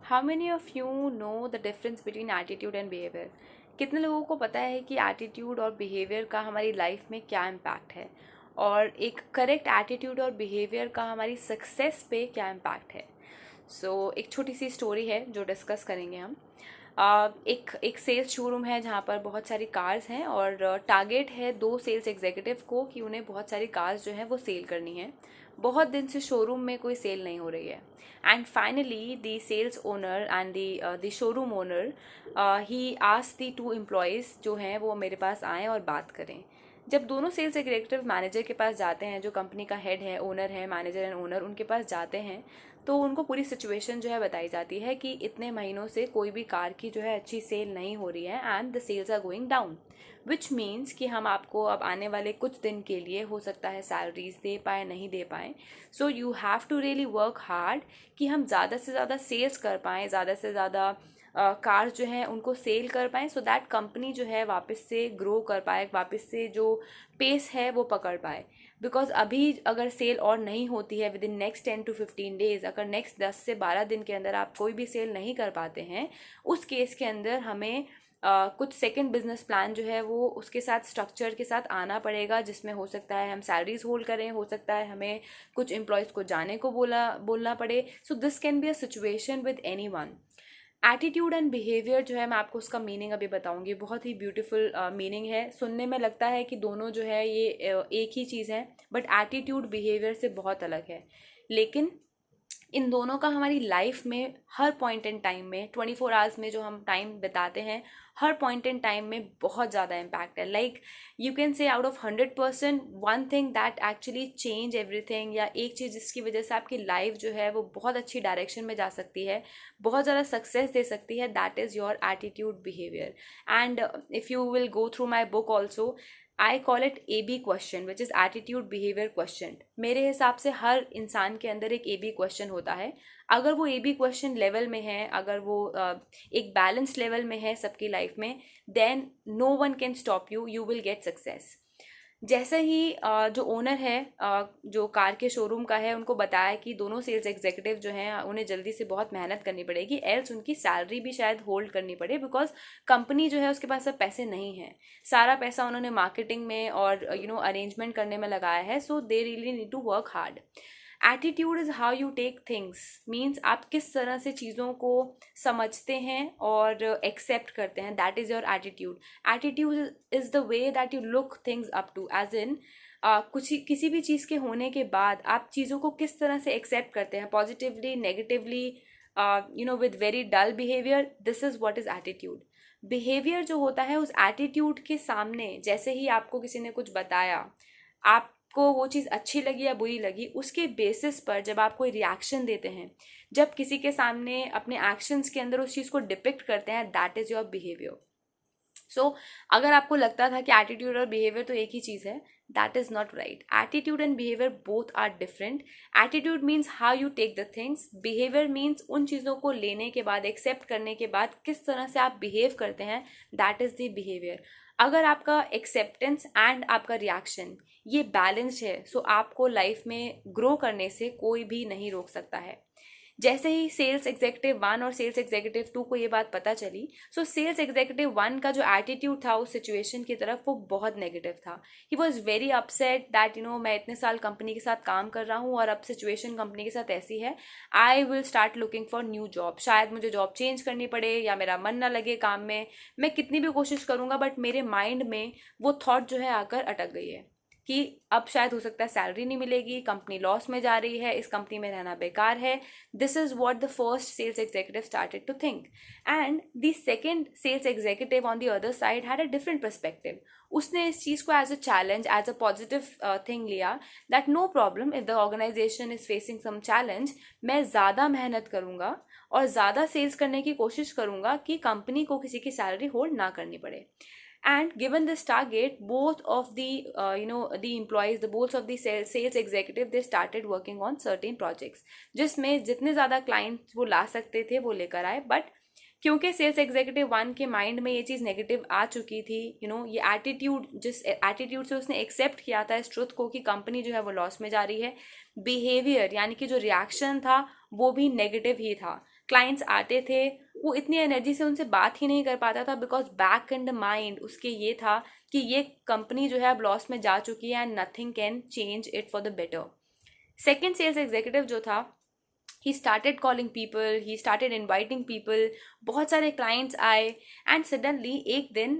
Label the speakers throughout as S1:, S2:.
S1: How many of you know the difference between attitude and behaviour? कितने लोगों को पता है कि एटीट्यूड और बिहेवियर का हमारी लाइफ में क्या इम्पैक्ट है, और एक करेक्ट एटीट्यूड और बिहेवियर का हमारी सक्सेस पे क्या इम्पैक्ट है? एक छोटी सी स्टोरी है जो डिस्कस करेंगे हम। एक सेल्स शोरूम है जहाँ पर बहुत सारी कार्स हैं, और टारगेट है दो सेल्स एग्जीक्यूटिव को कि उन्हें बहुत सारी कार्स जो हैं वो सेल करनी है। बहुत दिन से शोरूम में कोई सेल नहीं हो रही है, and finally the sales owner and the showroom owner he asked the two employees जो हैं वो मेरे पास आएँ और बात करें। जब दोनों सेल्स एग्जीक्यूटिव मैनेजर के पास जाते हैं, जो कंपनी का हेड है, ओनर है, मैनेजर एंड ओनर, उनके पास जाते हैं, तो उनको पूरी सिचुएशन जो है बताई जाती है कि इतने महीनों से कोई भी कार की जो है अच्छी सेल नहीं हो रही है and the sales are going down, which means कि हम आपको अब आने वाले कुछ दिन के लिए हो सकता है सैलरीज दे पाए, नहीं दे पाए। So you have to really work hard कि हम ज़्यादा से ज़्यादा सेल्स कर पाएँ, ज़्यादा से ज़्यादा कार्स जो हैं उनको सेल कर पाएँ, सो दैट कंपनी जो है वापस से ग्रो कर पाए, वापस से जो पेस है वो पकड़ पाए। बिकॉज अभी अगर सेल और नहीं होती है with in next 10 to 15 days, अगर नेक्स्ट 10 से 12 दिन के अंदर आप कोई भी सेल नहीं कर पाते हैं, उस केस के अंदर हमें कुछ सेकंड बिजनेस प्लान जो है वो उसके साथ स्ट्रक्चर के साथ आना पड़ेगा, जिसमें हो सकता है हम सैलरीज होल्ड करें, हो सकता है हमें कुछ एम्प्लॉयज़ को जाने को बोलना पड़े। So this can be a situation with any one. Attitude and behaviour जो है, मैं आपको उसका मीनिंग अभी बताऊंगी। बहुत ही ब्यूटीफुल मीनिंग है। सुनने में लगता है कि दोनों जो है ये एक ही चीज़ है, बट एटीट्यूड बिहेवियर से बहुत अलग है। लेकिन इन दोनों का हमारी लाइफ में हर पॉइंट इन टाइम में 24 आवर्स में जो हम टाइम बिताते हैं, हर पॉइंट इन टाइम में बहुत ज़्यादा इम्पैक्ट है। Like you can say out of 100% one thing that actually change everything, या एक चीज़ जिसकी वजह से आपकी लाइफ जो है वो बहुत अच्छी डायरेक्शन में जा सकती है, बहुत ज़्यादा सक्सेस दे सकती है, that is your attitude behaviour. And if you will go through my book also, I call it AB question, which is attitude behaviour question. मेरे हिसाब से हर इंसान के अंदर एक AB क्वेश्चन होता है। अगर वो AB क्वेश्चन लेवल में है, अगर वो एक बैलेंस लेवल में है सबकी लाइफ में, then no one can stop you, you will get success. जैसे ही जो ओनर है जो कार के शोरूम का है, उनको बताया कि दोनों सेल्स एग्जीक्यूटिव जो हैं उन्हें जल्दी से बहुत मेहनत करनी पड़ेगी, एल्स उनकी सैलरी भी शायद होल्ड करनी पड़े, बिकॉज कंपनी जो है उसके पास अब पैसे नहीं हैं। सारा पैसा उन्होंने मार्केटिंग में और अरेंजमेंट करने में लगाया है। So they really need to work hard. Attitude is how you take things, means आप किस तरह से चीज़ों को समझते हैं और एक्सेप्ट करते हैं, that is your attitude. Attitude is the way that you look things up to, as in कुछ किसी भी चीज़ के होने के बाद आप चीज़ों को किस तरह से एक्सेप्ट करते हैं, positively, negatively, with very dull behaviour. This is what is attitude. Behaviour जो होता है, उस एटीट्यूड के सामने, जैसे ही आपको किसी ने कुछ बताया, आपको वो चीज़ अच्छी लगी या बुरी लगी, उसके बेसिस पर जब आप कोई रिएक्शन देते हैं, जब किसी के सामने अपने एक्शंस के अंदर उस चीज़ को डिपिक्ट करते हैं, दैट इज़ योर बिहेवियर। अगर आपको लगता था कि एटीट्यूड और बिहेवियर तो एक ही चीज़ है, that is not right. Attitude and behaviour both are different. Attitude means how you take the things, behaviour means उन चीज़ों को लेने के बाद, एक्सेप्ट करने के बाद किस तरह से आप बिहेव करते हैं, दैट इज़ द बिहेवियर। अगर आपका एक्सेप्टेंस एंड आपका रिएक्शन ये बैलेंस्ड है, सो आपको लाइफ में ग्रो करने से कोई भी नहीं रोक सकता है। जैसे ही सेल्स एग्जीक्यूटिव 1 और सेल्स एग्जीक्यूटिव 2 को ये बात पता चली, सो सेल्स एग्जीक्यूटिव 1 का जो एटीट्यूड था उस सिचुएशन की तरफ, वो बहुत नेगेटिव था। He was very upset that मैं इतने साल कंपनी के साथ काम कर रहा हूँ और अब सिचुएशन कंपनी के साथ ऐसी है, I will start looking for new job. शायद मुझे जॉब चेंज करनी पड़े या मेरा मन ना लगे काम में, मैं कितनी भी कोशिश करूँगा, बट मेरे माइंड में वो थॉट जो है आकर अटक गई है कि अब शायद हो सकता है सैलरी नहीं मिलेगी, कंपनी लॉस में जा रही है, इस कंपनी में रहना बेकार है। This is what the first sales executive started to think, and the second sales executive on the other side had a different perspective. उसने इस चीज़ को as a challenge, as a positive thing लिया, that no problem, if the organisation is facing some challenge, मैं ज़्यादा मेहनत करूँगा और ज़्यादा सेल्स करने की कोशिश करूँगा कि कंपनी को किसी की सैलरी होल्ड ना करनी पड़े। And given this target, both of the employees, the both of the sales executive, they started working on certain projects, जिसमें जितने ज़्यादा clients वो ला सकते थे वो लेकर आए। बट क्योंकि सेल्स एग्जीक्यूटिव 1 के माइंड में ये चीज़ नेगेटिव आ चुकी थी, ये एटीट्यूड, जिस एटीट्यूड से उसने एक्सेप्ट किया था इस ट्रुथ को कि कंपनी जो है वो लॉस में जा रही है, बिहेवियर यानी कि जो रिएक्शन था वो भी नेगेटिव ही था। क्लाइंट्स आते थे, वो इतनी एनर्जी से उनसे बात ही नहीं कर पाता था, because back in the mind उसके ये था कि ये कंपनी जो है अब लॉस में जा चुकी है and nothing can change it for the better. Second sales executive जो था, he started calling people, he started inviting people, बहुत सारे clients आए, and suddenly एक दिन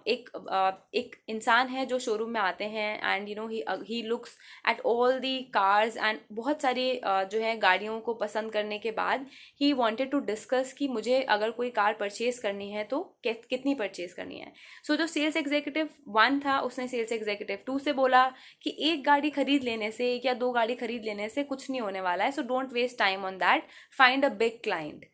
S1: एक इंसान है जो शोरूम में आते हैं, and you know he looks at all the cars and बहुत सारी जो है गाड़ियों को पसंद करने के बाद he wanted to discuss कि मुझे अगर कोई कार परचेज करनी है तो कितनी परचेज करनी है। सो जो सेल्स एग्जीक्यूटिव 1 था उसने सेल्स एग्जीक्यूटिव 2 से बोला कि एक गाड़ी खरीद लेने से, एक या 2 गाड़ी खरीद लेने से कुछ नहीं होने वाला है, so don't waste time on that, find a big client.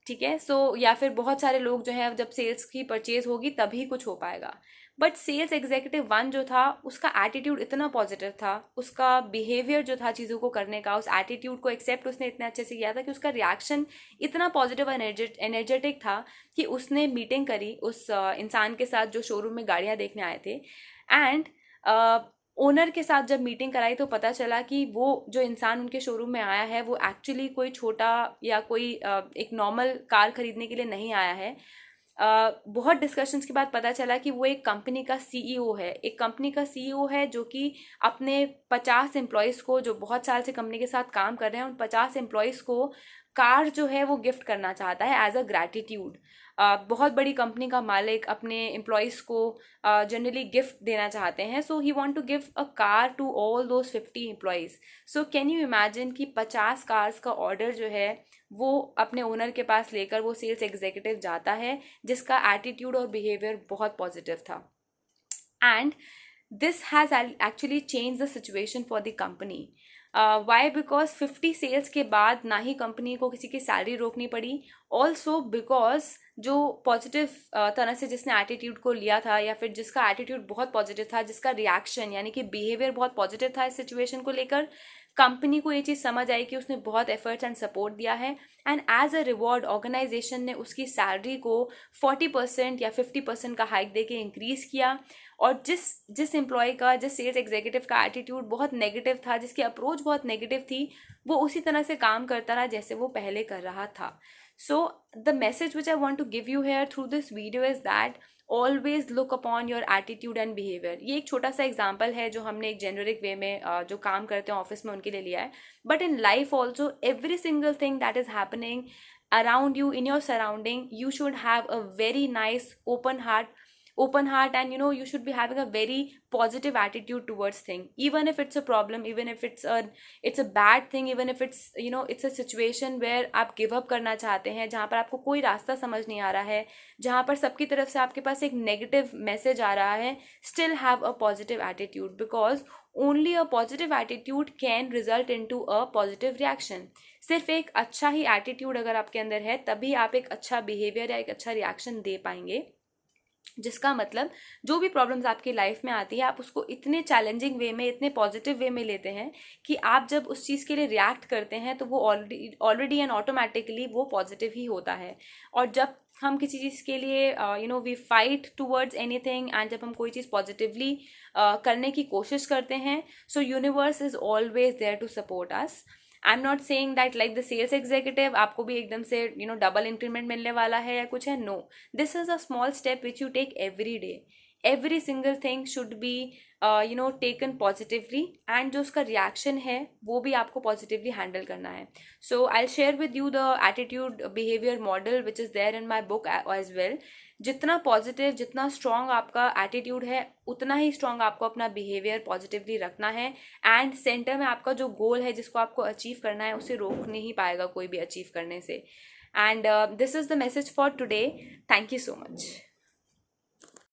S1: ठीक है, सो या फिर बहुत सारे लोग जो है जब सेल्स की परचेज होगी तभी कुछ हो पाएगा। बट सेल्स एग्जीक्यूटिव 1 जो था उसका एटीट्यूड इतना पॉजिटिव था, उसका बिहेवियर जो था चीज़ों को करने का, उस एटीट्यूड को एक्सेप्ट उसने इतने अच्छे से किया था कि उसका रिएक्शन इतना पॉजिटिव और एनर्जेटिक था कि उसने मीटिंग करी उस इंसान के साथ जो शोरूम में गाड़ियाँ देखने आए थे। एंड ओनर के साथ जब मीटिंग कराई तो पता चला कि वो जो इंसान उनके शोरूम में आया है वो एक्चुअली कोई छोटा या कोई एक नॉर्मल कार खरीदने के लिए नहीं आया है। बहुत डिस्कशंस के बाद पता चला कि वो एक कंपनी का सीईओ है, एक कंपनी का सीईओ है जो कि अपने 50 एम्प्लॉयज़ को, जो बहुत साल से कंपनी के साथ काम कर रहे हैं, उन 50 एम्प्लॉयज़ को कार जो है वो गिफ्ट करना चाहता है एज अ ग्रैटिट्यूड। बहुत बड़ी कंपनी का मालिक अपने एम्प्लॉयज़ को जनरली गिफ्ट देना चाहते हैं, so he want to give a car to all those 50 employees. So can you imagine कि 50 कार्स का ऑर्डर जो है वो अपने ओनर के पास लेकर वो सेल्स एग्जीक्यूटिव जाता है जिसका एटीट्यूड और बिहेवियर बहुत पॉजिटिव था। And this has actually change the situation for the company. Why? Because 50 sales के बाद ना ही कंपनी को किसी की सैलरी रोकनी पड़ी, ऑल्सो बिकॉज जो पॉजिटिव तरह से जिसने एटीट्यूड को लिया था या फिर जिसका एटीट्यूड बहुत पॉजिटिव था, जिसका रिएक्शन यानी कि बिहेवियर बहुत पॉजिटिव था इस सिचुएशन को लेकर, कंपनी को ये चीज़ समझ आई कि उसने बहुत एफर्ट्स एंड सपोर्ट दिया है, and as a reward organisation ने उसकी सैलरी को 40% या 50% का हाइक देके इंक्रीज किया। और जिस एम्प्लॉय का, जिस सेल्स एग्जीक्यूटिव का एटीट्यूड बहुत नेगेटिव था, जिसकी अप्रोच बहुत नेगेटिव थी, वो उसी तरह से काम करता रहा जैसे वो पहले कर रहा था। So the message which I want to give you here through this video is that always look upon your attitude and behaviour. ये एक छोटा सा एग्जाम्पल है जो हमने एक जेनरिक वे में जो काम करते हैं ऑफिस में उनके लिए लिया है, but in life also every single thing that is happening around you, in your surrounding, you should have a very nice open heart, and you know you should be having a very positive attitude towards thing, even if it's a problem, even if it's a bad thing, even if it's it's a situation where आप give up करना चाहते हैं, जहाँ पर आपको कोई रास्ता समझ नहीं आ रहा है, जहाँ पर सबकी तरफ से आपके पास एक नेगेटिव मैसेज आ रहा है, still have a positive attitude, because only a positive attitude can result into a positive reaction। सिर्फ एक अच्छा ही एटीट्यूड अगर आपके अंदर है तभी आप एक अच्छा बिहेवियर या एक अच्छा रिएक्शन दे पाएंगे, जिसका मतलब जो भी प्रॉब्लम्स आपकी लाइफ में आती है आप उसको इतने चैलेंजिंग वे में, इतने पॉजिटिव वे में लेते हैं कि आप जब उस चीज़ के लिए रिएक्ट करते हैं तो वो ऑलरेडी एंड ऑटोमेटिकली वो पॉजिटिव ही होता है। और जब हम किसी चीज़ के लिए we fight towards anything, and जब हम कोई चीज़ पॉजिटिवली करने की कोशिश करते हैं, so universe is always there to support us. I am not saying that like the sales executive आपको भी एकदम से डबल इंक्रीमेंट मिलने वाला है या कुछ है, no, this is a small step which you take every day. Every single thing should be taken positively, and जो उसका रिएक्शन है वो भी आपको पॉजिटिवली हैंडल करना है। So I share with you the attitude behaviour model which is there in my book as well. जितना positive, जितना स्ट्रॉन्ग आपका एटीट्यूड है, उतना ही स्ट्रॉन्ग आपको अपना बिहेवियर पॉजिटिवली रखना है, एंड सेंटर में आपका जो गोल है जिसको आपको अचीव करना है उसे रोक नहीं पाएगा कोई भी अचीव करने से। And this is the message for today. Thank you so much.